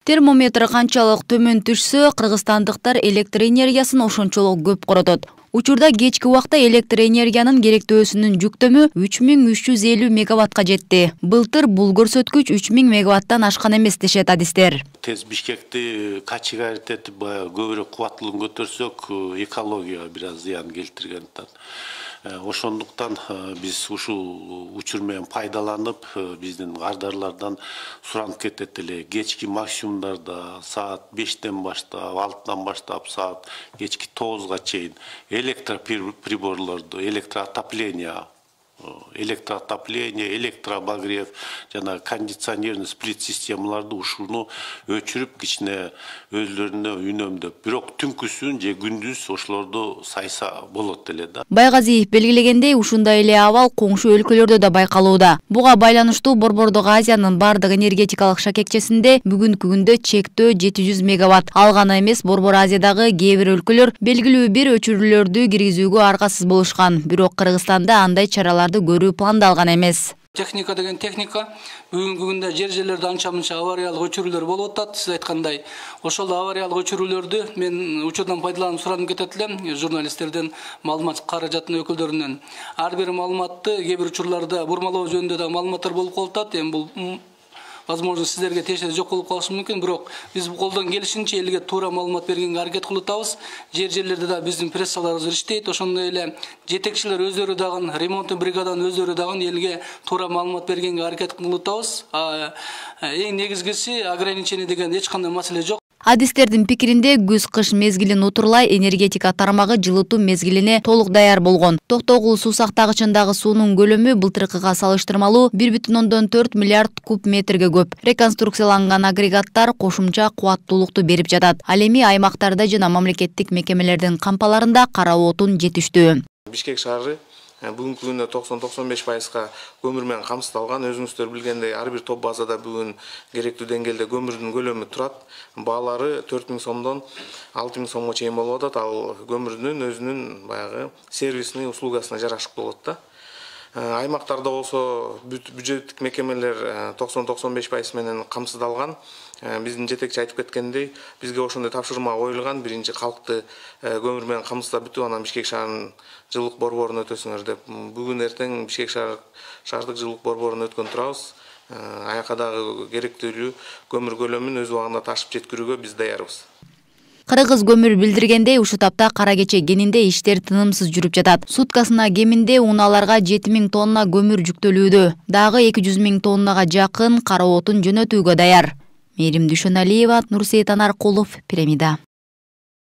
Термометр канчалык төмөн түшсө, кыргызстандыктар электр энергиясын ошончолук көп коротот. Учурда кечки убакта электр энергиянын керектөөсүнүн жүктөмү 3350 мегаваттка жетти. Былтыр бул көрсөткүч 3000 мегаваттан ашкан эмес дешет адистер. Тез Бишкекти качыгарып этип көбүрөөк кубаттуулугун көтөрсөк, экологияга бир аз зыян келтиргенден. Ошондуктан биз ушул учур менен пайдаланып, биздин кардарлардан суранып кетет эле. Кечки максимумдарда саат 5тен баштап, 6тан баштап саат кечки 9га чейин электроприборлорду, электроотопление, электрообогрев жана кондиционерный сплит системаларды ушуну өчүрүп кичине өзлөрүнө үнөмдөп, бирок түнкүсүн же күндүз ошолорду сайса болот эле да. Байгазиев белгилегендей, ушундай эле абал коңшу өлкөлөрдө да байкалууда. Буга байланыштуу Борбордук Азиянын бардык энергетикалык шакекчесинде бүгүнкү күндө чектөө 700 мегаватт. Ал гана эмес, Борбор Азиядагы кээ бир өлкөлөр белгилүү бир өчүрүүлөрдү киргизүүгө аргасыз болушкан. Бирок Кыргызстанда андай чараларды көрүү пландалган эмес. Техника деген техника. Бүгүнкү күндө жер-жерлерде анча-мынча авариялык өчүрүүлөр болуп атат. Сиз айткандай, ошол авариялык өчүрүүлөрдү мен учурдан пайдаланып суранып кетет элем журналисттерден, маалымат каражаттын өкүлдөрүнөн. Ар бир маалыматты кээ бир учурларда бурмалоо жөнүндө да маалыматтар болуп калып атат. Эми бул возможно сиздерге тиешеси жок болуп калышы мүмкүн, бирок биз колдон келишинче элге туура маалымат бергенге аракет кылып атабыз. Жер-жерлерде да биздин прессаларыбыз иштейт. Ошондой эле жетекчилер өздөрү дагы, ремонттун бригаданын өздөрү дагы элге туура маалымат бергенге аракет кылып атабыз. Эң негизгиси ограничение деген эч кандай маселе жок. Адистердин пикиринде күз-кыш мезгилин утурлай энергетика тармагы жылытуу мезгилине толук даяр болгон. Токтогул суу сактагычындагы суунун көлөмү былтыркыга салыштырмалуу 1,4 миллиард куб метрге көп. Реконструкцияланган агрегаттар кошумча кубаттуулукту берип жатат. Ал эми аймактарда жана мамлекеттик мекемелердин кампаларында кара отун жетиштүү. Бишкек шаары бүгүнкү күндө 90-95% көмүр менен камсыздалган. Өзүңүздөр билгендей, ар бир топ базада бүгүн керектүү деңгээлде көмүрдүн көлөмү турат. Баалары 4000 сомдон 6000 сомго чейин болуп атат. Ал көмүрдүн өзүнүн баягы сервисный услугасына жарашып болот да. Аймактарда болсо бюджеттик мекемелер 90-95% менен камсыздалган. Биздин жетекчи айтып кеткендей, бизге ошондой тапшырма коюлган. Биринчи калкты көмүр менен камсыздап бүтүп, анан Бишкек шаарынын жылуулук борборун өтөсүңөр деп. Бүгүн эртең Бишкек шаардык жылуулук борборун өткөн турабыз. Аяка дагы керектүү көмүр көлөмүн өз убагында ташып жеткирүүгө биз даярбыз. Кыргыз көмүр билдиргендей, ушу тапта Кара Кече кенинде иштер тынымсыз жүрүп жатат. Суткасына кеминде унааларга 7000 тонна көмүр жүктөлүүдө. Дагы 200 000 тоннага жакын кара отун жөнөтүүгө даяр. Мээрим Дүйшөналиева, Нурсейт Анаркулов, Пирамида.